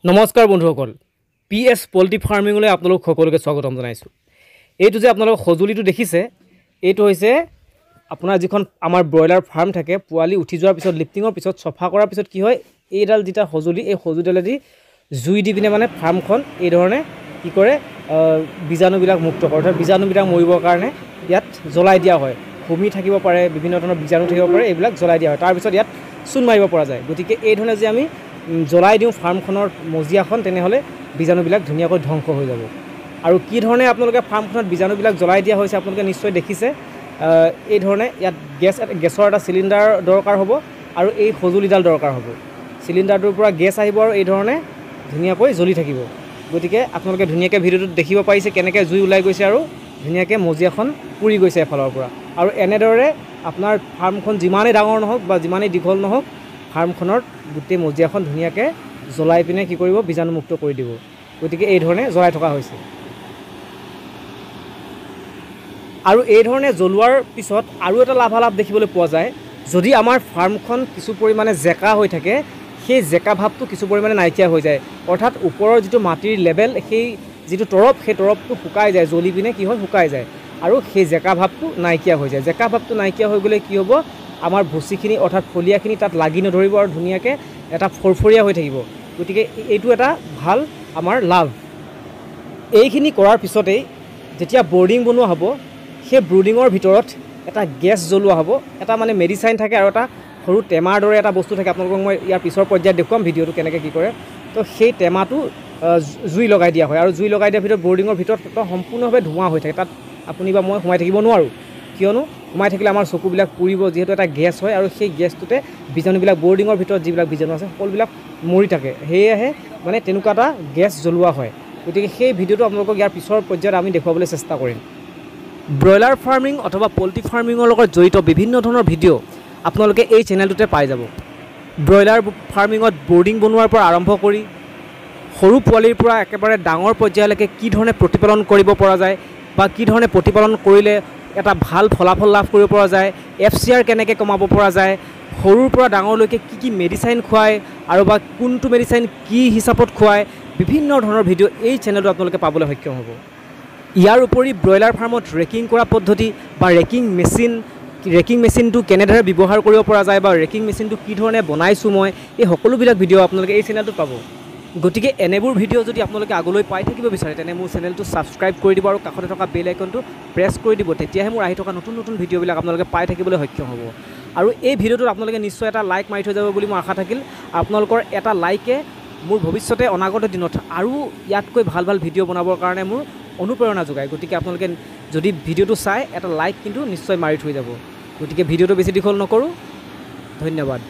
নমস্কাৰ বন্ধুসকল PS poultry ফাৰ্মিংলৈ আপোনালোক সকলোকে স্বাগতম জনাইছোঁ। এইটো যে আপোনালোক সজুলিটো দেখিছে এইটো হৈছে আপোনাৰ যিখন আমাৰ ব্ৰইলাৰ ফাৰ্ম থাকে পোৱালি উঠি যোৱাৰ পিছত লিফটিঙৰ পিছত চফা কৰাৰ পিছত কি হয় এইডাল যেটা সজুলি এই সজুলিডালেদি জুই দি পিনে মানে ফাৰ্মখন এই ধৰণে কি কৰে বীজাণুবিলাক মুক্ত কৰে অৰ্থাৎ বীজাণুবিলাক মৰিবৰ কাৰণে ইয়াত জ্বলাই দিয়া হয়। হুমি থাকিব পাৰে বিভিন্ন ধৰণৰ বীজাণু থাকিব পাৰে এইবিলাক জ্বলাই দিয়া হয় তাৰপিছত ইয়াত চূণ মাৰিব পৰা যায়। গতিকে এই ধৰণে যে আমি জ্বলাই দিওঁ ফাৰ্মখনৰ মজিয়াখন তেনেহ'লে বীজাণুবিলাক ধুনীয়াকৈ ধ্বংস হৈ যাব। আৰু কি ধৰণে আপোনালোকে ফাৰ্মখনত বীজাণুবিলাক জ্বলাই দিয়া হৈছে আপোনালোকে নিশ্চয় দেখিছে। এই ধৰণে ইয়াত গেছৰ এটা চিলিণ্ডাৰ দৰকাৰ হ'ব আৰু এই সঁজুলিডাল দৰকাৰ হ'ব। চিলিণ্ডাৰটোৰ পৰা গেছ আহিব আৰু এই ধৰণে ধুনীয়াকৈ জ্বলি থাকিব। গতিকে আপোনালোকে ধুনীয়াকৈ ভিডিঅ'টোত দেখিব পাৰিছে কেনেকৈ জুই ওলাই গৈছে আৰু ধুনীয়াকৈ মজিয়াখন পুৰি গৈছে এফালৰ পৰা। আৰু এনেদৰে আপোনাৰ ফাৰ্মখন যিমানেই ডাঙৰ নহওক বা যিমানেই দীঘল নহওক ফাৰ্মখনৰ গোটেই মজিয়াখন ধুনীয়াকৈ জ্বলাই পিনে কি কৰিব বীজাণুমুক্ত কৰি দিব। গতিকে এই ধৰণে জ্বলাই থকা হৈছে। আৰু এই ধৰণে জ্বলোৱাৰ পিছত আৰু এটা লাভালাভ দেখিবলৈ পোৱা যায় যদি আমাৰ ফাৰ্মখন কিছু পৰিমাণে জেকা হৈ থাকে সেই জেকা ভাৱটো কিছু পৰিমাণে নাইকিয়া হৈ যায় অৰ্থাৎ ওপৰৰ যিটো মাটিৰ লেভেল সেই যিটো তৰপ সেই তৰপটো শুকাই যায় জ্বলি পিনে কি হয় শুকাই যায় আৰু সেই জেকা ভাৱটো নাইকিয়া হৈ যায়। জেকা ভাৱটো নাইকিয়া হৈ গ'লে কি হ'ব আমাৰ ভুচিখিনি অৰ্থাৎ ফলিয়াখিনি তাত লাগি নধৰিব আৰু ধুনীয়াকৈ এটা ফৰফৰীয়া হৈ থাকিব। গতিকে এইটো এটা ভাল আমাৰ লাভ। এইখিনি কৰাৰ পিছতেই যেতিয়া বৰ্ডিং বনোৱা হ'ব সেই ব্ৰুডিঙৰ ভিতৰত এটা গেছ জ্বলোৱা হ'ব এটা মানে মেডিচাইন থাকে আৰু এটা সৰু টেমাৰ দৰে এটা বস্তু থাকে আপোনালোকক মই ইয়াৰ পিছৰ পৰ্যায়ত দেখুৱাম ভিডিঅ'টো কেনেকৈ কি কৰে। তো সেই টেমাটো জুই লগাই দিয়া হয় আৰু জুই লগাই দিয়াৰ ভিতৰত বৰ্ডিঙৰ ভিতৰত সম্পূৰ্ণভাৱে ধোঁৱা হৈ থাকে। তাত আপুনি বা মই সোমাই থাকিব নোৱাৰোঁ কিয়নো সোমাই থাকিলে আমাৰ চকুবিলাক পুৰিব যিহেতু এটা গেছ হয় আৰু সেই গেছটোতে বীজাণুবিলাক বৰ্ডিঙৰ ভিতৰত যিবিলাক বীজাণু আছে সকলোবিলাক মৰি থাকে। সেয়েহে মানে তেনেকুৱা এটা গেছ জ্বলোৱা হয়। গতিকে সেই ভিডিঅ'টো আপোনালোকক ইয়াৰ পিছৰ পৰ্যায়ত আমি দেখুৱাবলৈ চেষ্টা কৰিম। ব্ৰইলাৰ ফাৰ্মিং অথবা পল্ট্ৰি ফাৰ্মিঙৰ লগত জড়িত বিভিন্ন ধৰণৰ ভিডিঅ' আপোনালোকে এই চেনেলটোতে পাই যাব। ব্ৰইলাৰ ফাৰ্মিঙত বৰ্ডিং বনোৱাৰ পৰা আৰম্ভ কৰি সৰু পোৱালিৰ পৰা একেবাৰে ডাঙৰ পৰ্যায়লৈকে কি ধৰণে প্ৰতিপালন কৰিব পৰা যায় বা কি ধৰণে প্ৰতিপালন কৰিলে এটা ভাল ফলাফল লাভ কৰিব পৰা যায়, FCR কেনেকৈ কমাব পৰা যায়, সৰুৰ পৰা ডাঙৰলৈকে কি কি মেডিচাইন খুৱায় আৰু বা কোনটো মেডিচাইন কি হিচাপত খুৱায় বিভিন্ন ধৰণৰ ভিডিঅ' এই চেনেলটো আপোনালোকে পাবলৈ সক্ষম হ'ব। ইয়াৰ উপৰি ব্ৰইলাৰ ফাৰ্মত ৰেকিং কৰা পদ্ধতি বা ৰেকিং মেচিনটো কেনেদৰে ব্যৱহাৰ কৰিব পৰা যায় বা ৰেকিং মেচিনটো কি ধৰণে বনাইছোঁ মই এই সকলোবিলাক ভিডিঅ' আপোনালোকে এই চেনেলটোত পাব। গতিকে এনেবোৰ ভিডিঅ' যদি আপোনালোকে আগলৈ পাই থাকিব বিচাৰে তেনে মোৰ চেনেলটো ছাবস্ক্ৰাইব কৰি দিব আৰু কাষতে থকা বেল আইকনটো প্ৰেছ কৰি দিব। তেতিয়াহে মোৰ আহি থকা নতুন নতুন ভিডিঅ'বিলাক আপোনালোকে পাই থাকিবলৈ সক্ষম হ'ব। আৰু এই ভিডিঅ'টোত আপোনালোকে নিশ্চয় এটা লাইক মাৰি থৈ যাব বুলি মোৰ আশা থাকিল। আপোনালোকৰ এটা লাইকে মোৰ ভৱিষ্যতে অনাগত দিনত আৰু ইয়াতকৈ ভাল ভাল ভিডিঅ' বনাবৰ কাৰণে মোৰ অনুপ্ৰেৰণা যোগায়। গতিকে আপোনালোকে যদি ভিডিঅ'টো চাই এটা লাইক কিন্তু নিশ্চয় মাৰি থৈ যাব। গতিকে ভিডিঅ'টো বেছি দীঘল নকৰোঁ। ধন্যবাদ।